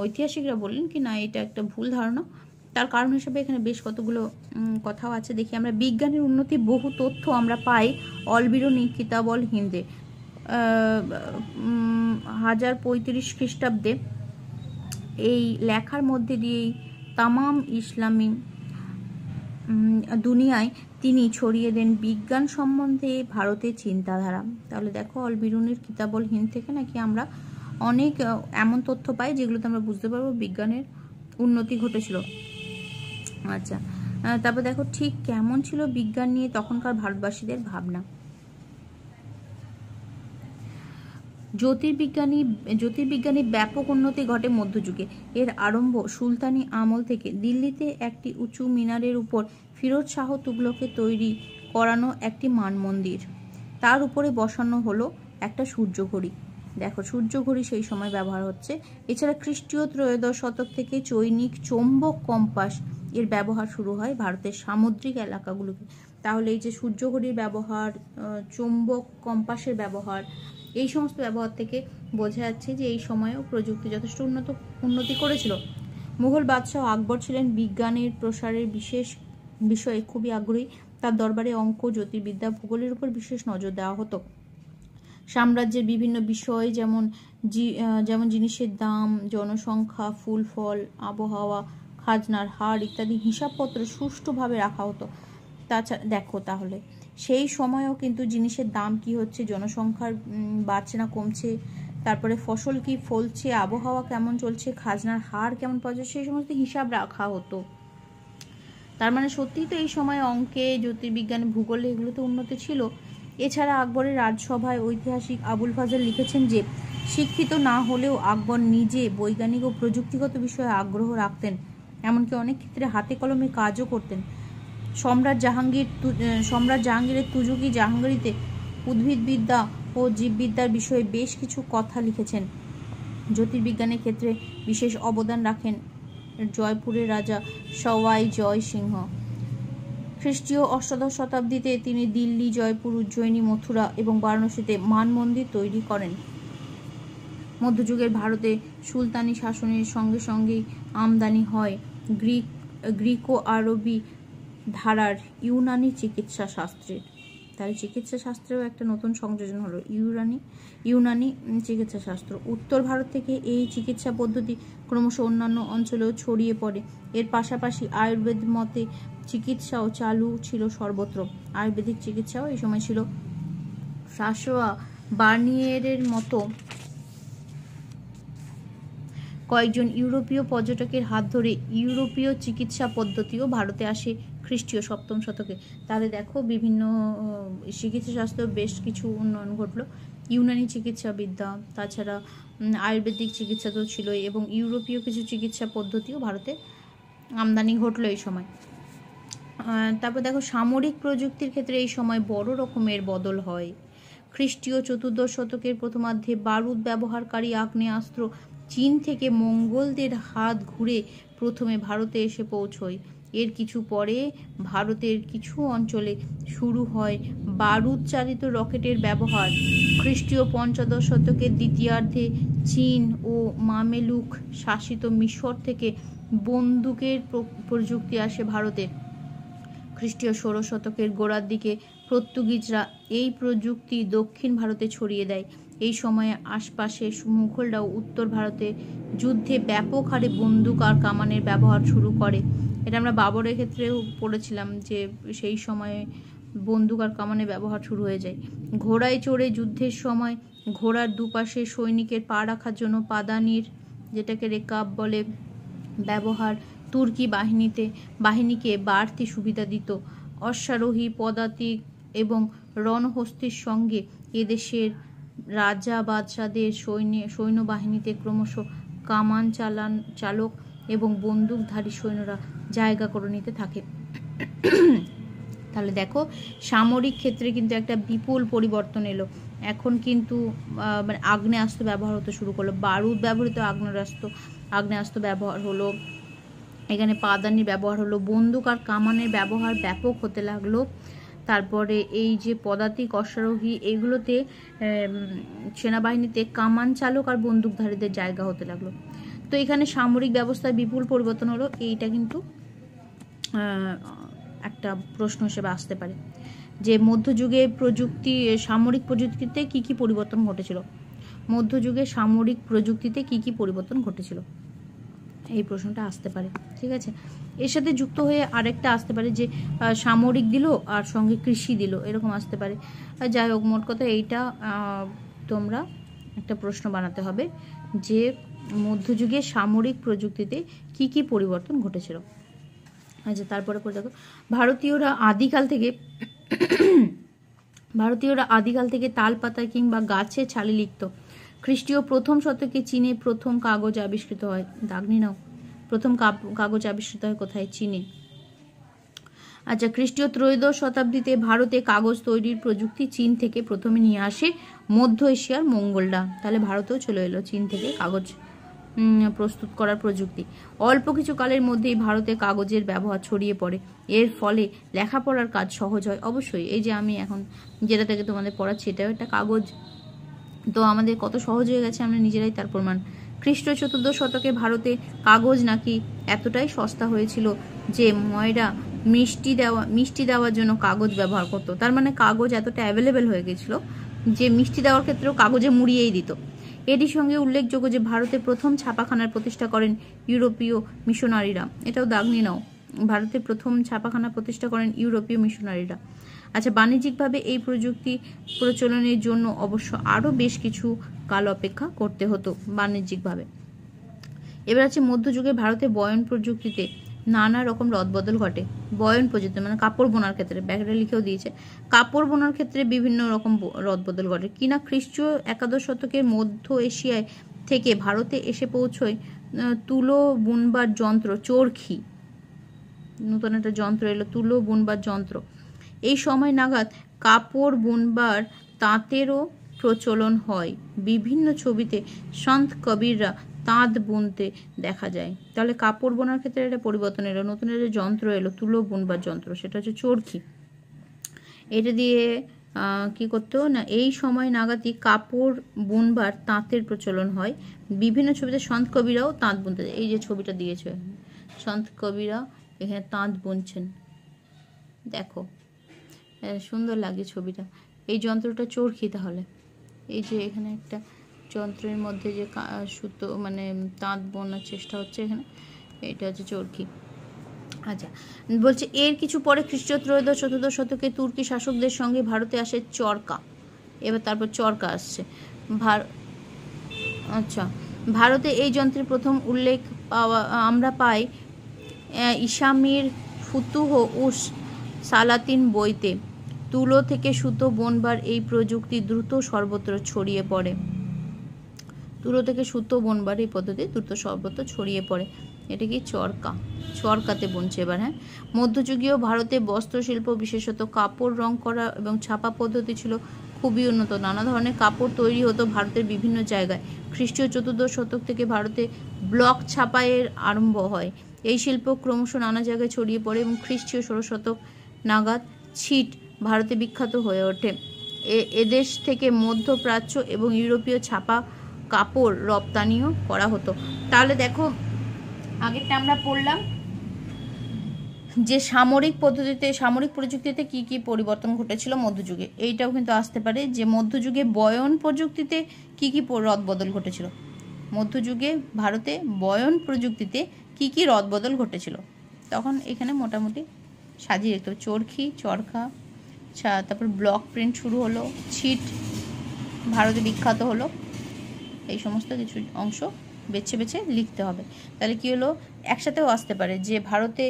[SPEAKER 1] ঐতিহাসিকরা বললেন কি না, এটা একটা ভুল ধারণা। তার কারণ হিসেবে এখানে বেশ কতগুলো কথাও আছে। দেখি আমরা, বিজ্ঞানের উন্নতি বহু তথ্য আমরা পাই অলবিরুনি কিতাবল হিন্দে 1035 খ্রিস্টাব্দে। এই লেখার মধ্যে দিয়েই তামাম ইসলামী দুনিয়ায় তিনি ছড়িয়ে দেন বিজ্ঞান সম্বন্ধে ভারতের চিন্তাধারা। তাহলে দেখো অলবিরুনির কিতাবল হিন্দ থেকে নাকি আমরা অনেক এমন তথ্য পাই যেগুলোতে আমরা বুঝতে পারবো বিজ্ঞানের উন্নতি ঘটেছিল। আচ্ছা, তারপর দেখো ঠিক কেমন ছিল বিজ্ঞান নিয়ে তখনকার ভারতবাসীদের ভাবনা। জ্যোতির্বিজ্ঞানী ব্যাপক উন্নতি ঘটে মধ্যযুগে। এর আরম্ভ সুলতানি আমল থেকে। দিল্লিতে একটি উঁচু মিনারের উপর ফিরোজ শাহ তুগলকের তৈরি করানো একটি মানমন্দির, তার উপরে বসানো হলো একটা সূর্যঘড়ি। দেখো সূর্যঘড়ি সেই সময় ব্যবহার হচ্ছে। এছাড়া খ্রিস্টীয় 13 শতক থেকে চৈনিক চৌম্বক কম্পাস এর ব্যবহার শুরু হয় ভারতের সামুদ্রিক এলাকাগুলোকে। তাহলে এই যে সূর্য ঘড়ির ব্যবহার, চৌম্বক কম্পাসের ব্যবহার, এই সমস্ত ব্যবহার থেকে বোঝা যাচ্ছে যে এই সময়েও প্রযুক্তি যথেষ্ট উন্নতি করেছিল। মুঘল বাদশাহ আকবর ছিলেন বিজ্ঞানের প্রসারের বিশেষ বিষয়ে খুবই আগ্রহী। তার দরবারে অঙ্ক, জ্যোতির্বিদ্যা, ভূগোলের উপর বিশেষ নজর দেওয়া হতো। সাম্রাজ্যের বিভিন্ন বিষয় যেমন জিনিসের দাম, জনসংখ্যা, ফুল ফল, আবহাওয়া, খাজনার হার ইত্যাদি হিসাবপত্র সুষ্ঠুভাবে রাখা হতো। তাছাড়া দেখো তাহলে সেই সময়েও কিন্তু জিনিসের দাম কি হচ্ছে, জনসংখ্যার বাড়ছে না কমছে, তারপরে ফসল কি ফলছে, আবহাওয়া কেমন চলছে, খাজনার হার কেমন পাওয়া যায়, সেই সমস্ত হিসাব রাখা হতো। তার মানে সত্যিই তো এই সময় অঙ্কে, জ্যোতির্বিজ্ঞানে, ভূগোলে এগুলোতে উন্নতি ছিল। এছাড়া আকবরের রাজসভায় ঐতিহাসিক আবুল ফাজল লিখেছেন যে শিক্ষিত না হলেও আকবর নিজে বৈজ্ঞানিক ও প্রযুক্তিগত বিষয়ে আগ্রহ রাখতেন, এমনকি অনেক ক্ষেত্রে হাতে কলমে কাজও করতেন। সম্রাট জাহাঙ্গীরের তুজুকি জাহাঙ্গীরিতে উদ্ভিদবিদ্যা ও জীববিদ্যার বিষয়ে বেশ কিছু কথা লিখেছেন। জ্যোতির্বিজ্ঞানের ক্ষেত্রে বিশেষ অবদান রাখেন জয়পুরের রাজা সওয়াই জয় সিংহ। খ্রিস্টীয় অষ্টাদশ শতাব্দীতে তিনি দিল্লি, জয়পুর, উজ্জয়িনী, মথুরা এবং বারাণসীতে মান মন্দির তৈরি করেন। মধ্যযুগের ভারতে সুলতানি শাসনের সঙ্গে সঙ্গেই আমদানি হয় গ্রিকো আরবি ধারার ইউনানি চিকিৎসা শাস্ত্রের। তাহলে চিকিৎসা শাস্ত্রেও একটা নতুন সংযোজন হলো, ইউনানি চিকিৎসা শাস্ত্র। উত্তর ভারত থেকে এই চিকিৎসা পদ্ধতি ক্রমশ অন্যান্য অঞ্চলেও ছড়িয়ে পড়ে। এর পাশাপাশি আয়ুর্বেদ মতে চিকিৎসাও চালু ছিল সর্বত্র। আয়ুর্বেদিক চিকিৎসাও এই সময় ছিল। ফ্রাসোয়া বার্নিয়েরের মতো কয়েকজন ইউরোপীয় পর্যটকের হাত ধরে ইউরোপীয় চিকিৎসা পদ্ধতিও ভারতে আসে খ্রিস্টীয় সপ্তম শতকে। তাহলে দেখো বিভিন্ন চিকিৎসা শাস্ত্র বেশ কিছু উন্নয়ন ঘটলো। ইউনানি চিকিৎসা বিদ্যা, তাছাড়া আয়ুর্বেদিক চিকিৎসা তো ছিলই, এবং ইউরোপীয় কিছু চিকিৎসা পদ্ধতিও ভারতে আমদানি ঘটলো এই সময়। তারপর দেখো সামরিক প্রযুক্তির ক্ষেত্রে এই সময় বড় রকমের বদল হয়। খ্রিস্টীয় চতুর্দশ শতকের প্রথমার্ধে বারুদ ব্যবহারকারী আগ্নেয়াস্ত্র চীন থেকে মঙ্গোলদের হাত ঘুরে প্রথমে ভারতে এসে পৌঁছয়। এর কিছু পরে ভারতের কিছু অঞ্চলে শুরু হয় বারুদ চালিত রকেটের ব্যবহার। খ্রিস্টীয় পঞ্চদশ শতকের দ্বিতীয়ার্ধে চীন ও মামেলুক শাসিত মিশর থেকে বন্দুকের প্রযুক্তি আসে ভারতে। খ্রিস্টীয় ষোড়শ শতকের গোড়ার দিকে পর্তুগিজরা এই প্রযুক্তি দক্ষিণ ভারতে ছড়িয়ে দেয়। এই সময়ে আশপাশে মুঘলরাও উত্তর ভারতে যুদ্ধে ব্যাপক হারে বন্দুক আর কামানের ব্যবহার শুরু করে। এটা আমরা বাবরের ক্ষেত্রেও পড়েছিলাম যে সেই সময়ে বন্দুক আর কামানের ব্যবহার শুরু হয়ে যায়। ঘোড়ায় চড়ে যুদ্ধের সময় ঘোড়ার দুপাশে সৈনিকের পা রাখার জন্য পাদানির, যেটাকে রেকাব বলে, ব্যবহার তুর্কি বাহিনীকে বাড়তি সুবিধা দিত। অশ্বারোহী, পদাতিক এবং রণহস্তির সঙ্গে এদেশের রাজা বাদশাদের সৈন্যবাহিনীতে ক্রমশ কামান চালক এবং বন্দুকধারী সৈন্যরা জায়গা করে নিতে থাকে। তাহলে দেখো সামরিক ক্ষেত্রে কিন্তু একটা বিপুল পরিবর্তন এলো। এখন কিন্তু মানে আগ্নেয়াস্ত্র ব্যবহার হতে শুরু করলো, বারুদ ব্যবহৃত আগ্নেয়াস্ত্র ব্যবহার হলো, এখানে পাদানির ব্যবহার হলো, বন্দুক আর কামানের ব্যবহার ব্যাপক হতে লাগলো। তারপরে এই যে পদাতিক, অশ্বারোহী, এইগুলোতে সেনাবাহিনীতে কামান চালক আর বন্দুকধারীদের জায়গা হতে লাগলো। তো এখানে সামরিক ব্যবস্থায় বিপুল পরিবর্তন হলো, এইটা কিন্তু একটা প্রশ্ন হিসেবে আসতে পারে যে মধ্যযুগে সামরিক প্রযুক্তিতে কি কি পরিবর্তন ঘটেছিল। মধ্যযুগে সামরিক প্রযুক্তিতে কি কি পরিবর্তন ঘটেছিল, এই প্রশ্নটা আসতে পারে। ঠিক আছে, এর সাথে যুক্ত হয়ে আরেকটা আসতে পারে যে সামরিক দিল আর সঙ্গে কৃষি দিল, এরকম আসতে পারে। যাই হোক, মোট কথা এইটা তোমরা একটা প্রশ্ন বানাতে হবে যে মধ্যযুগে সামরিক প্রযুক্তিতে কি কি পরিবর্তন ঘটেছিল। আচ্ছা, তারপরে দেখো ভারতীয়রা আদিকাল থেকে তাল পাতায় কিংবা গাছে ছালে লিখত। খ্রিস্টীয় প্রথম শতকে চীনে প্রথম কাগজ আবিষ্কৃত হয়। দাগনি নাও, প্রথম কাগজ আবিষ্কৃত হয় কোথায়? চীনে। আচ্ছা, খ্রিস্টীয় ত্রয়োদশ শতাব্দীতে ভারতে কাগজ তৈরির প্রযুক্তি চীন থেকে প্রথমে নিয়ে আসে মধ্য এশিয়ার মঙ্গোলরা। তাহলে ভারতেও চলে এলো চীন থেকে কাগজ প্রস্তুত করার প্রযুক্তি। অল্প কিছু কালের মধ্যেই ভারতে কাগজের ব্যবহার ছড়িয়ে পড়ে। এর ফলে লেখাপড়ার কাজ সহজ হয়। অবশ্যই এই যে আমি এখন যেটা থেকে তোমাদের পড়াচ্ছি এটাও একটা কাগজ, তো আমাদের কত সহজ হয়ে গেছে আমরা নিজেরাই তার প্রমাণ। খ্রিস্টীয় 14 শতকে ভারতে কাগজ নাকি এতটাই সস্তা হয়েছিল যে ময়রা মিষ্টি দেওয়ার জন্য কাগজ ব্যবহার করতো। তার মানে কাগজ এতটা অ্যাভেলেবেল হয়ে গেছিল যে মিষ্টি দেওয়ার ক্ষেত্রেও কাগজে মুড়িয়েই দিত। এটির সঙ্গে উল্লেখযোগ্য যে ভারতে প্রথম ছাপাখানার প্রতিষ্ঠা করেন ইউরোপীয় মিশনারিরা। এটাও দাগ নিয়ে নাও, ভারতে প্রথম ছাপাখানা প্রতিষ্ঠা করেন ইউরোপীয় মিশনারিরা। আচ্ছা, বাণিজ্যিকভাবে এই প্রযুক্তি প্রচলনের জন্য অবশ্য আরও বেশ কিছু কাল অপেক্ষা করতে হতো বাণিজ্যিকভাবে। এবার আছে মধ্যযুগে ভারতে বয়ন প্রযুক্তিতে নানা রকম রদবদল ঘটে। বয়ন প্রযুক্তি মানে কাপড় বোনার ক্ষেত্রে, ব্যাগটা লিখেও দিয়েছে, কাপড় বোনার ক্ষেত্রে বিভিন্ন রকম রদবদল ঘটে কিনা খ্রিস্টীয় 11 শতকের মধ্য এশিয়ায় থেকে ভারতে এসে পৌঁছয় তুলো বুনবার যন্ত্র চরখি। নতুন একটা যন্ত্র এলো, তুলো বুনবার যন্ত্র। এই সময় নাগাদ কাপড় বুনবার তাঁতেরও প্রচলন হয়। বিভিন্ন ছবিতে সন্ত কবিররা তাঁত বুনতে দেখা যায়। তাহলে কাপড় বোনার ক্ষেত্রে একটা পরিবর্তন এলো, নতুন একটা যন্ত্র এলো, তুলো বুনবার যন্ত্র, সেটা হচ্ছে চরখি। এটা দিয়ে কি করতো না, এই সময় নাগাদই কাপড় বুনবার তাঁতের প্রচলন হয়। বিভিন্ন ছবিতে সন্ত কবিরাও তাঁত বুনতে, এই যে ছবিটা দিয়েছে সন্ত কবিরা এখানে তাঁত বুনছেন, দেখো সুন্দর লাগে ছবিটা। এই যন্ত্রটা চরখি। তাহলে এই যে এখানে একটা যন্ত্রের মধ্যে যে সুতো মানে তাঁত বোনার চেষ্টা হচ্ছে এখানে, এটা হচ্ছে চরখি। আচ্ছা, বলছে এর কিছু পরে খ্রিস্টীয় 13-14 শতকে তুর্কি শাসকদের সঙ্গে ভারতে আসে চরকা। এবার তারপর চরকা আসছে। আচ্ছা, ভারতে এই যন্ত্রের প্রথম উল্লেখ আমরা পাই ইসামির ফুতুহ উস সালাতিন বইতে। তুলো থেকে সুতো বোনবার এই প্রযুক্তি দ্রুত সর্বত্র ছড়িয়ে পড়ে। তুলো থেকে সুতো বোনবার এই পদ্ধতি দ্রুত সর্বত্র ছড়িয়ে পড়ে। এটা কি চরকা, চরকাতে বুনছে এবার। হ্যাঁ, মধ্যযুগীয় ভারতে বস্ত্রশিল্প বিশেষত কাপড় রং করা এবং ছাপা পদ্ধতি ছিল খুবই উন্নত। নানা ধরনের কাপড় তৈরি হতো ভারতের বিভিন্ন জায়গায়। খ্রিস্টীয় 14 শতক থেকে ভারতে ব্লক ছাপাইয়ের আরম্ভ হয়। এই শিল্প ক্রমশ নানা জায়গায় ছড়িয়ে পড়ে এবং খ্রিস্টীয় 16 শতক নাগাদ ছিট ভারতে বিখ্যাত হয়ে ওঠে। এদেশ থেকে মধ্যপ্রাচ্য এবং ইউরোপীয় ছাপা কাপড় রপ্তানিও করা হতো। তাহলে দেখো, আগেরটা আমরা পড়লাম যে সামরিক প্রযুক্তিতে কি কি পরিবর্তন ঘটেছিল মধ্যযুগে। এইটাও কিন্তু আসতে পারে যে মধ্যযুগে বয়ন প্রযুক্তিতে কি কি রদবদল ঘটেছিল। মধ্যযুগে ভারতে বয়ন প্রযুক্তিতে কি কি রদবদল ঘটেছিল, তখন এখানে মোটামুটি সাজিয়ে রাখতে হবে। চরখি, চরখা, তারপর ব্লক প্রিন্ট শুরু হলো, ছিট ভারতে বিখ্যাত হলো, এই সমস্ত কিছু অংশ বেছে বেছে লিখতে হবে। তাহলে কি হলো, একসাথেও আসতে পারে যে ভারতে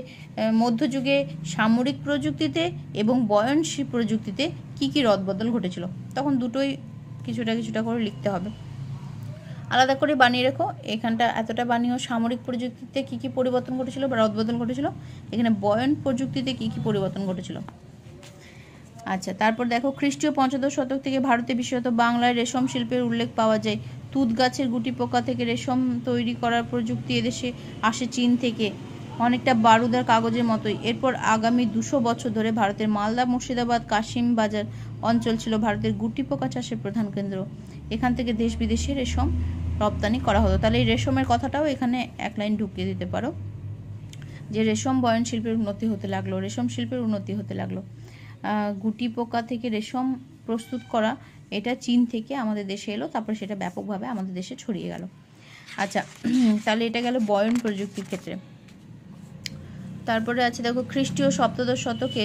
[SPEAKER 1] মধ্যযুগে সামরিক প্রযুক্তিতে এবং বয়নশীল প্রযুক্তিতে কি কি রদবদল ঘটেছিল, তখন দুটোই কিছুটা কিছুটা করে লিখতে হবে। আলাদা করে বানিয়ে রেখো, এখানটা এতটা বানিয়েও সামরিক প্রযুক্তিতে কি কি পরিবর্তন ঘটেছিল বা রদবদল ঘটেছিল, এখানে বয়ন প্রযুক্তিতে কি কি পরিবর্তন ঘটেছিল। আচ্ছা, তারপর দেখো খ্রিস্টীয় 15 শতক থেকে ভারতে বিশেষত বাংলায় রেশম শিল্পের উল্লেখ পাওয়া যায়। তুঁত গাছের গুটি পোকা থেকে রেশম তৈরি করার প্রযুক্তি এদেশে আসে চীন থেকে, অনেকটা বারুদার কাগজের মতোই। এরপর আগামী 200 বছর ধরে ভারতের মালদা, মুর্শিদাবাদ, কাশিম বাজার অঞ্চল ছিল ভারতের গুটি পোকা চাষের প্রধান কেন্দ্র। এখান থেকে দেশ বিদেশে রেশম রপ্তানি করা হতো। তাহলে এই রেশমের কথাটাও এখানে এক লাইন ঢুকিয়ে দিতে পারো যে রেশম বয়ন শিল্পের উন্নতি হতে লাগলো, রেশম শিল্পের উন্নতি হতে লাগলো। গুটি পোকা থেকে রেশম প্রস্তুত করা, এটা চীন থেকে আমাদের দেশে এলো, তারপরে সেটা ব্যাপকভাবে আমাদের দেশে ছড়িয়ে গেল। আচ্ছা, তাহলে এটা গেল বয়ন প্রযুক্তির ক্ষেত্রে। তারপরে আছে দেখো খ্রিস্টীয় 17 শতকে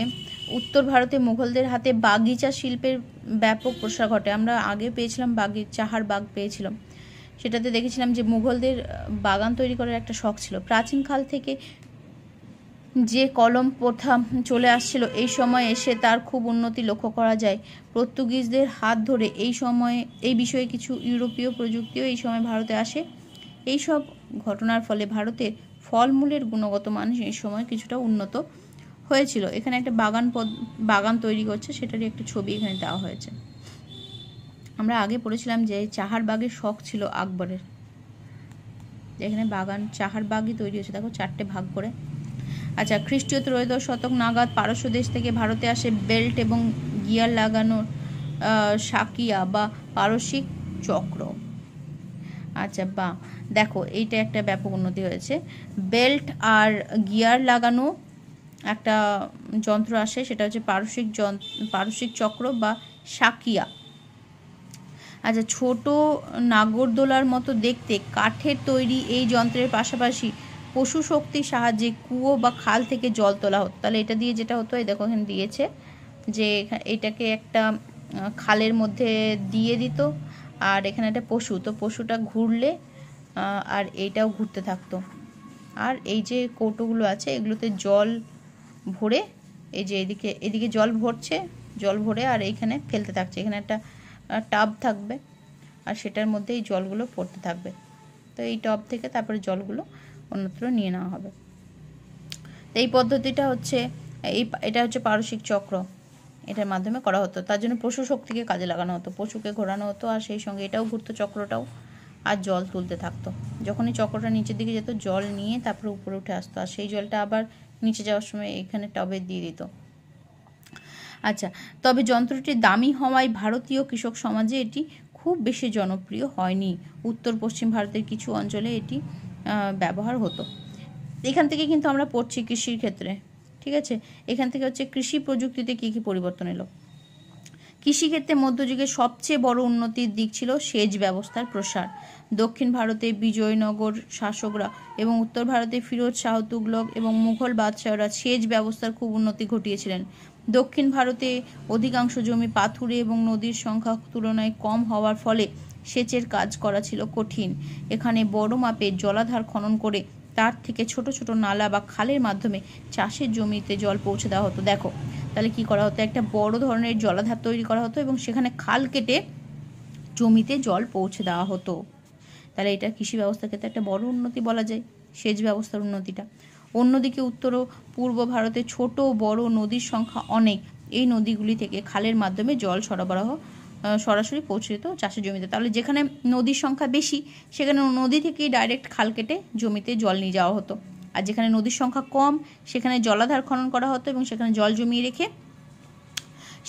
[SPEAKER 1] উত্তর ভারতে মুঘলদের হাতে বাগিচা শিল্পের ব্যাপক প্রসার ঘটে। আমরা আগে পেয়েছিলাম চাহার বাগ পেয়েছিলাম, সেটাতে দেখেছিলাম যে মুঘলদের বাগান তৈরি করার একটা শখ ছিল। প্রাচীনকাল থেকে যে কলম প্রথা চলে আসছিল এই সময় এসে তার খুব উন্নতি লক্ষ্য করা যায়। পর্তুগিজদের হাত ধরে এই বিষয়ে কিছু ইউরোপীয় প্রযুক্তিও এই সময় ভারতে আসে। এই সব ঘটনার ফলে ভারতের ফলমূলের গুণগত মান এই সময় কিছুটা উন্নত হয়েছিল। এখানে একটা বাগান তৈরি করছে, সেটারই একটা ছবি এখানে দেওয়া হয়েছে। আমরা আগে পড়েছিলাম যে চাহার বাগের শখ ছিল আকবরের। যেখানে বাগান চাহার বাগই তৈরি হয়েছে, দেখো 4টে ভাগ করে। আচ্ছা, খ্রিস্টীয় ত্রয়োদশ শতক নাগাদ পারস্য দেশ থেকে ভারতে আসে বেল্ট এবং গিয়ার লাগানোর সাকিয়া বা পারসিক চক্র। আচ্ছা, বা দেখো এইটা একটা ব্যাপক উন্নতি হয়েছে। বেল্ট আর গিয়ার লাগানো একটা যন্ত্র আসে, সেটা হচ্ছে পারসিক চক্র বা সাকিয়া। আচ্ছা, ছোট নাগরদোলার মতো দেখতে কাঠের তৈরি এই যন্ত্রের পাশাপাশি পশু শক্তির সাহায্যে কুয়ো বা খাল থেকে জল তোলা হতো। তাহলে এটা দিয়ে যেটা হতো, এই দেখো এখানে দিয়েছে যে এটাকে একটা খালের মধ্যে দিয়ে দিত, আর এখানে একটা পশু, তো পশুটা ঘুরলে আর এইটাও ঘুরতে থাকতো, আর এই যে কৌটোগুলো আছে এগুলোতে জল ভরে, এই যে এদিকে জল ভরছে, জল ভরে আর এইখানে ফেলতে থাকছে, এখানে একটা টাব থাকবে আর সেটার মধ্যে এই জলগুলো পড়তে থাকবে। তো এই টব থেকে তারপরে জলগুলো অন্যত্র নিয়ে নেওয়া হবে। তো এই পদ্ধতিটা হচ্ছে এটা হচ্ছে পারসিক চক্র, এটার মাধ্যমে করা হতো। তার জন্য পশু শক্তিকে কাজে লাগানো হতো, পশুকে ঘোরানো হতো, আর সেই সঙ্গে এটাও ঘুরতো চক্রটাও, আর জল তুলতে থাকতো। যখনই চক্রটা নিচের দিকে যেত জল নিয়ে তারপরে উপরে উঠে আসতো, আর সেই জলটা আবার নিচে যাওয়ার সময় এখানে টবে দিয়ে দিত। আচ্ছা, তবে যন্ত্রটি দামি হওয়ায় ভারতীয় কৃষক সমাজে এটি খুব বেশি জনপ্রিয় হয়নি। উত্তর পশ্চিম ভারতের কিছু অঞ্চলে এটি ব্যবহার হতো। এখান থেকে কিন্তু আমরা পড়ছি কৃষির ক্ষেত্রে, ঠিক আছে। এখান থেকে হচ্ছে কৃষি প্রযুক্তিতে কী কী পরিবর্তন এলো। কৃষিক্ষেত্রে মধ্যযুগের সবচেয়ে বড় উন্নতির দিক ছিল সেচ ব্যবস্থার প্রসার। দক্ষিণ ভারতে বিজয়নগর শাসকরা এবং উত্তর ভারতে ফিরোজ শাহ তুগলক এবং মুঘল বাদশাহরা সেচ ব্যবস্থার খুব উন্নতি ঘটিয়েছিলেন। দক্ষিণ ভারতে অধিকাংশ জমি পাথুরে এবং নদীর সংখ্যা তুলনায় কম হওয়ার ফলে সেচের কাজ করা ছিল কঠিন। এখানে বড় মাপের জলাধার খনন করে তার থেকে ছোট ছোট নালা বা খালের মাধ্যমে চাষের জমিতে জল পৌঁছে দেওয়া হতো। দেখো তাহলে কি করা হতো, একটা বড় ধরনের জলাধার তৈরি করা হতো এবং সেখানে খাল কেটে জমিতে জল পৌঁছে দেওয়া হতো। তাহলে এটা কৃষি ব্যবস্থার ক্ষেত্রে একটা বড় উন্নতি বলা যায়, সেচ ব্যবস্থার উন্নতিটা। অন্যদিকে উত্তর ও পূর্ব ভারতে ছোট বড় নদীর সংখ্যা অনেক, এই নদীগুলি থেকে খালের মাধ্যমে জল সরবরাহ সরাসরি পৌঁছে যেত চাষের জমিতে। তাহলে যেখানে নদীর সংখ্যা বেশি সেখানে নদী থেকেই ডাইরেক্ট খাল কেটে জমিতে জল নিয়ে যাওয়া হতো, আর যেখানে নদীর সংখ্যা কম সেখানে জলাধার খনন করা হতো এবং সেখানে জল জমিয়ে রেখে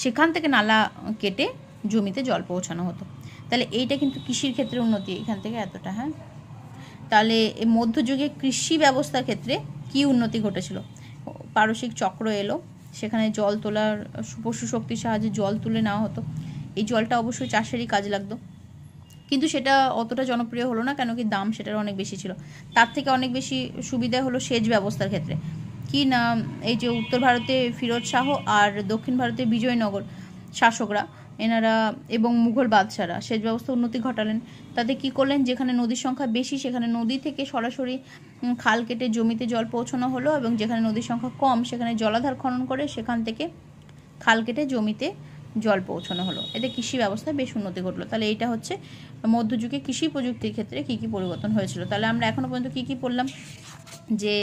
[SPEAKER 1] সেখান থেকে নালা কেটে জমিতে জল পৌঁছানো হতো। তাহলে এইটা কিন্তু কৃষির ক্ষেত্রে উন্নতি, এখান থেকে এতটা। হ্যাঁ, তাহলে মধ্যযুগে কৃষি ব্যবস্থার ক্ষেত্রে কি উন্নতি ঘটেছিল। পারসিক চক্র এলো, সেখানে জল তোলার পশু শক্তির সাহায্যে জল তুলে নেওয়া হতো। এই জলটা অবশ্যই চাষেরই কাজে লাগতো, কিন্তু সেটা অতটা জনপ্রিয় হলো না, কেন কি দাম সেটার অনেক বেশি ছিল। তার থেকে অনেক বেশি সুবিধা হলো সেচ ব্যবস্থার ক্ষেত্রে। কি না, এই যে উত্তর ভারতে ফিরোজ শাহ আর দক্ষিণ ভারতে বিজয়নগর শাসকরা এনারা এবং মুঘল বাদশাহরা সেচ ব্যবস্থা উন্নতি ঘটালেন। তাতে কি করলেন, যেখানে নদীর সংখ্যা বেশি সেখানে নদী থেকে সরাসরি খাল কেটে জমিতে জল পৌঁছানো হলো, এবং যেখানে নদীর সংখ্যা কম সেখানে জলাধার খনন করে সেখান থেকে খাল কেটে জমিতে জল পৌঁছানো হলো। এতে কৃষি ব্যবস্থায় বেশ উন্নতি ঘটলো। তাহলে এটা হচ্ছে মধ্যযুগে কৃষি প্রযুক্তির ক্ষেত্রে কী কী পরিবর্তন হয়েছিল। তাহলে আমরা এখনো পর্যন্ত কী কী পড়লাম, যে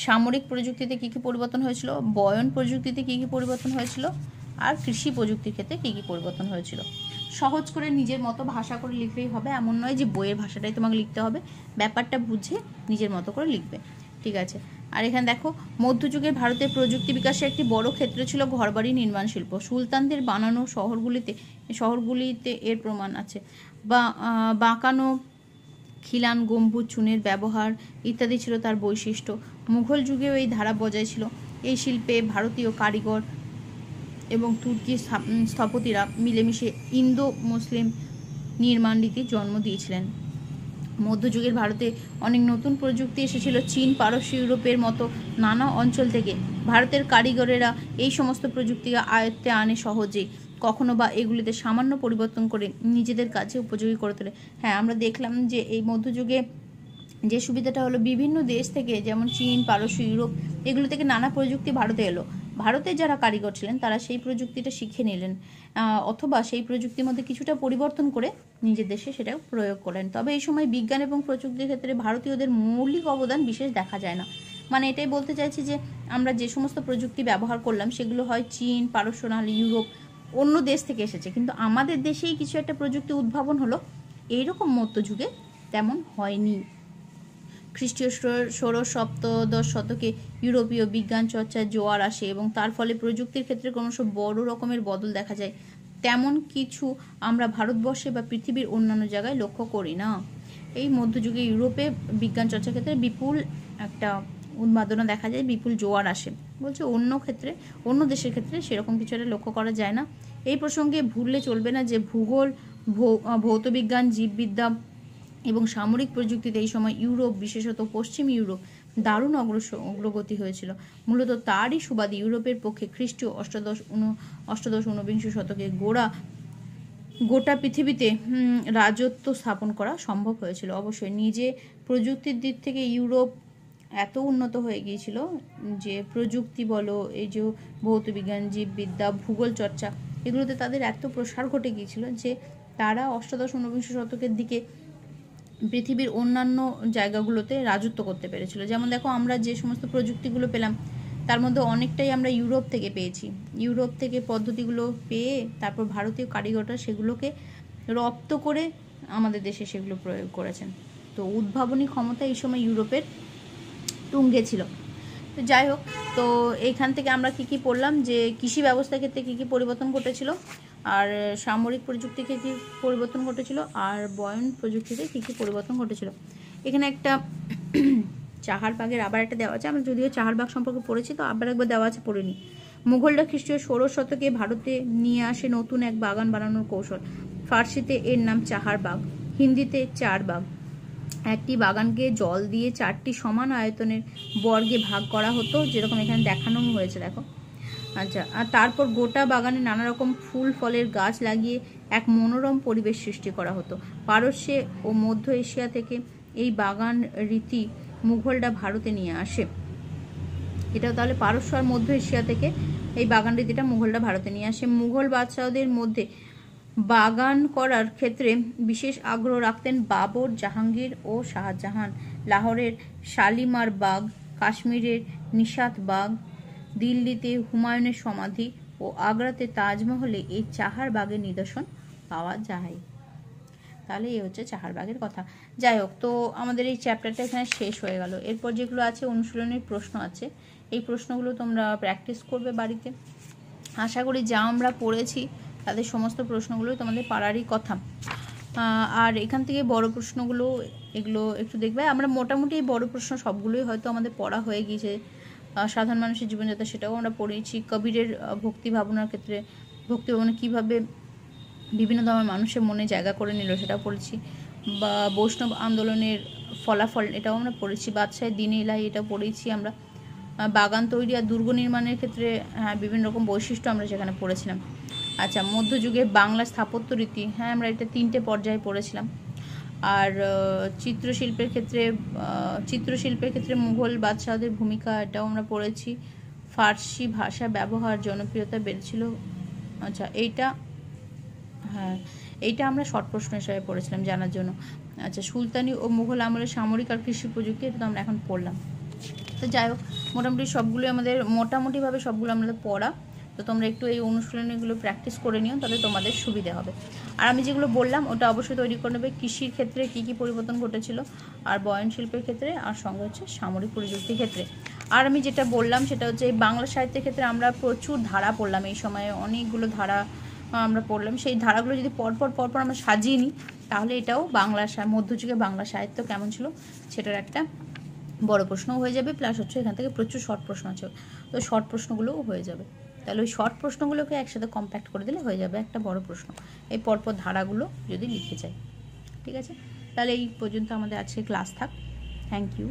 [SPEAKER 1] সামরিক প্রযুক্তিতে কী কী পরিবর্তন হয়েছিল, বয়ন প্রযুক্তিতে কী কী পরিবর্তন হয়েছিল, আর কৃষি প্রযুক্তির ক্ষেত্রে কী কী পরিবর্তন হয়েছিল। সহজ করে নিজের মতো ভাষা করে লিখলেই হবে, এমন নয় যে বইয়ের ভাষাটাই তোমাকে লিখতে হবে, ব্যাপারটা বুঝে নিজের মতো করে লিখবে, ঠিক আছে। আর এখানে দেখো, মধ্যযুগের ভারতের প্রযুক্তি বিকাশের একটি বড় ক্ষেত্র ছিল ঘরবাড়ি নির্মাণ শিল্প। সুলতানদের বানানো শহরগুলিতে এর প্রমাণ আছে। বাঁকানো খিলান, গম্বুজ, চুনের ব্যবহার ইত্যাদি ছিল তার বৈশিষ্ট্য। মুঘল যুগেও এই ধারা বজায় ছিল। এই শিল্পে ভারতীয় কারিগর এবং তুর্কি স্থপতিরা মিলেমিশে ইন্দো মুসলিম নির্মাণ রীতির জন্ম দিয়েছিলেন। মধ্যযুগের ভারতে অনেক নতুন প্রযুক্তি এসেছিল চীন, পারস্য, ইউরোপের মতো নানা অঞ্চল থেকে। ভারতের কারিগরেরা এই সমস্ত প্রযুক্তিকে আয়ত্তে আনে সহজেই, কখনো বা এগুলিতে সামান্য পরিবর্তন করে নিজেদের কাছে উপযোগী করে তোলে। হ্যাঁ, আমরা দেখলাম যে এই মধ্যযুগে যে সুবিধাটা হলো, বিভিন্ন দেশ থেকে যেমন চীন, পারস্য, ইউরোপ এগুলো থেকে নানা প্রযুক্তি ভারতে এলো। ভারতের যারা কারিগর ছিলেন তারা সেই প্রযুক্তিটা শিখে নিলেন, অথবা সেই প্রযুক্তির মধ্যে কিছুটা পরিবর্তন করে নিজের দেশে সেটা প্রয়োগ করেন। তবে এই সময় বিজ্ঞান এবং প্রযুক্তির ক্ষেত্রে ভারতীয়দের মৌলিক অবদান বিশেষ দেখা যায় না। মানে এটাই বলতে চাইছি যে আমরা যে সমস্ত প্রযুক্তি ব্যবহার করলাম সেগুলো হয় চীন, পারস্য, নাহলে ইউরোপ, অন্য দেশ থেকে এসেছে, কিন্তু আমাদের দেশেই কিছু একটা প্রযুক্তি উদ্ভাবন হলো, এইরকম মধ্যযুগে তেমন হয়নি। খ্রিস্টীয় ষোড়শ সপ্তদশ শতকে ইউরোপীয় বিজ্ঞান চর্চার জোয়ার আসে এবং তার ফলে প্রযুক্তির ক্ষেত্রে ক্রমশ বড় রকমের বদল দেখা যায়। তেমন কিছু আমরা ভারতবর্ষে বা পৃথিবীর অন্যান্য জায়গায় লক্ষ্য করি না। এই মধ্যযুগে ইউরোপে বিজ্ঞান চর্চার ক্ষেত্রে বিপুল একটা উন্মাদনা দেখা যায়, বিপুল জোয়ার আসে। বলছে অন্য ক্ষেত্রে, অন্য দেশের ক্ষেত্রে সেরকম কিছু একটা লক্ষ্য করা যায় না। এই প্রসঙ্গে ভুললে চলবে না যে ভূগোল, ভৌতবিজ্ঞান, জীববিদ্যা এবং সামরিক প্রযুক্তিতে এই সময় ইউরোপ, বিশেষত পশ্চিম ইউরোপ দারুণ অগ্রগতি হয়েছিল। মূলত তারই সুবাদে ইউরোপের পক্ষে খ্রিস্টীয় অষ্টাদশ ঊনবিংশ শতকে গোটা পৃথিবীতে রাজত্ব স্থাপন করা সম্ভব হয়েছিল। অবশ্যই নিজে প্রযুক্তির দিক থেকে ইউরোপ এত উন্নত হয়ে গিয়েছিল যে প্রযুক্তি বলো, এই যে ভৌতবিজ্ঞান, জীববিদ্যা, ভূগোল চর্চা, এগুলোতে তাদের এত প্রসার ঘটে গিয়েছিল যে তারা অষ্টাদশ ঊনবিংশ শতকের দিকে পৃথিবীর অন্যান্য জায়গাগুলোতে রাজত্ব করতে পেরেছিল। যেমন দেখো, আমরা যে সমস্ত প্রযুক্তিগুলো পেলাম তার মধ্যে অনেকটাই আমরা ইউরোপ থেকে পেয়েছি। ইউরোপ থেকে পদ্ধতিগুলো পেয়ে তারপর ভারতীয় কারিগররা সেগুলোকে রপ্ত করে আমাদের দেশে সেগুলো প্রয়োগ করেছেন। তো উদ্ভাবনী ক্ষমতা এই সময় ইউরোপের তুঙ্গে ছিল। তো যাই হোক, তো এইখান থেকে আমরা কি পড়লাম যে কৃষি ব্যবস্থার ক্ষেত্রে কী পরিবর্তন ঘটেছিল, আর সামরিক প্রযুক্তিকে কী পরিবর্তন ঘটেছিল, আর বয়ন প্রযুক্তিতে কী পরিবর্তন ঘটেছিল। এখানে একটা চাহারবাগের আবার একটা দেওয়া আছে, আমরা যদিও চাহারবাগ সম্পর্কে পড়েছি, তো আবার একবার দেওয়া আছে, পড়ে নিই। মুঘলরা খ্রিস্টীয় ষোড়শ শতকে ভারতে নিয়ে আসে নতুন এক বাগান বানানোর কৌশল। ফার্সিতে এর নাম চাহারবাগ, হিন্দিতে চারবাগ। একটি বাগানকে জল দিয়ে 4টি সমান আয়তনের বর্গে ভাগ করা হতো, যেরকম এখানে দেখানো হয়েছে, দেখো। আচ্ছা, আর তারপর গোটা বাগানে নানা রকম ফুল ফলের গাছ লাগিয়ে এক মনোরম পরিবেশ সৃষ্টি করা হতো। পারস্যে ও মধ্য এশিয়া থেকে এই বাগান রীতি মুঘলরা ভারতে নিয়ে আসে। এটাও তাহলে পারস্য আর মধ্য এশিয়া থেকে এই বাগান রীতিটা মুঘলরা ভারতে নিয়ে আসে। মুঘল বাদশাহদের মধ্যে বাগান করার ক্ষেত্রে বিশেষ আগ্রহ রাখতেন বাবর, জাহাঙ্গীর ও শাহজাহান। লাহোরের শালিমার বাগ, কাশ্মীরের নিশাত বাগ, দিল্লিতে হুমায়ুনের সমাধি ও আগ্রাতে তাজমহলে এই চাহার বাগের নিদর্শন পাওয়া যায়। তাহলে এই হচ্ছে চাহারবাগের কথা। যাই হোক, তো আমাদের এই চ্যাপ্টারটা এখানে শেষ হয়ে গেল। এরপর যেগুলো আছে অনুশীলনের প্রশ্ন আছে, এই প্রশ্নগুলো তোমরা প্র্যাকটিস করবে বাড়িতে। আশা করি যা আমরা পড়েছি তাদের সমস্ত প্রশ্নগুলোই তোমাদের পারারই কথা। আর এখান থেকে বড় প্রশ্নগুলো এগুলো একটু দেখবে। আমরা মোটামুটি এই বড় প্রশ্ন সবগুলোই হয়তো আমাদের পড়া হয়ে গিয়েছে। সাধারণ মানুষের জীবনযাত্রা সেটাও আমরা পড়েছি। কবিরের ভক্তি ভাবনার ক্ষেত্রে ভক্তি ভাবনা কীভাবে বিভিন্ন ধরনের মানুষের মনে জায়গা করে নিল সেটাও পড়েছি। বা বৈষ্ণব আন্দোলনের ফলাফল এটাও আমরা পড়েছি। বাদশাহের দিনে ইলাহি এটাও পড়েছি আমরা। বাগান তৈরি আর দুর্গ নির্মাণের ক্ষেত্রে বিভিন্ন রকম বৈশিষ্ট্য আমরা সেখানে পড়েছিলাম। আচ্ছা, মধ্যযুগের বাংলা স্থাপত্য রীতি, আমরা এটা 3টে পর্যায়ে পড়েছিলাম। আর চিত্রশিল্পের ক্ষেত্রে মুঘল বাদশাহদের ভূমিকা এটাও আমরা পড়েছি। ফার্সি ভাষা ব্যবহার জনপ্রিয়তা বেড়েছিল। আচ্ছা, এইটা আমরা শর্ট প্রশ্ন হিসাবে পড়েছিলাম জানার জন্য। আচ্ছা, সুলতানি ও মুঘল আমলের সামরিক আর কৃষি প্রযুক্তি, এটা তো আমরা এখন পড়লাম। তো যাই হোক, মোটামুটিভাবে সবগুলো আমাদের পড়া। তো তোমরা একটু এই অনুশীলনীগুলো প্র্যাকটিস করে নিও, তাহলে তোমাদের সুবিধা হবে। আর আমি যেগুলো বললাম ওটা অবশ্যই তৈরি করে নেবে। কৃষির ক্ষেত্রে কী পরিবর্তন ঘটেছিল, আর বয়ন শিল্পের ক্ষেত্রে, আর সঙ্গে হচ্ছে সামরিক প্রযুক্তির ক্ষেত্রে। আর আমি যেটা বললাম সেটা হচ্ছে এই বাংলা সাহিত্যের ক্ষেত্রে আমরা প্রচুর ধারা পড়লাম, এই সময়ে অনেকগুলো ধারা আমরা পড়লাম। সেই ধারাগুলো যদি পরপর আমরা সাজিয়ে নিই, তাহলে এটাও মধ্যযুগে বাংলা সাহিত্য কেমন ছিল সেটার একটা বড় প্রশ্নও হয়ে যাবে। প্লাস হচ্ছে এখান থেকে প্রচুর শর্ট প্রশ্ন আছে, তো শর্ট প্রশ্নগুলোও হয়ে যাবে। তাহলে ওই শর্ট প্রশ্নগুলোকে একসাথে কম্প্যাক্ট করে দিলে হয়ে যাবে একটা বড় প্রশ্ন, এই পরপর ধারাগুলো যদি লিখে যায়। ঠিক আছে, তাহলে এই পর্যন্ত আমাদের আজকে ক্লাস থাক। Thank you.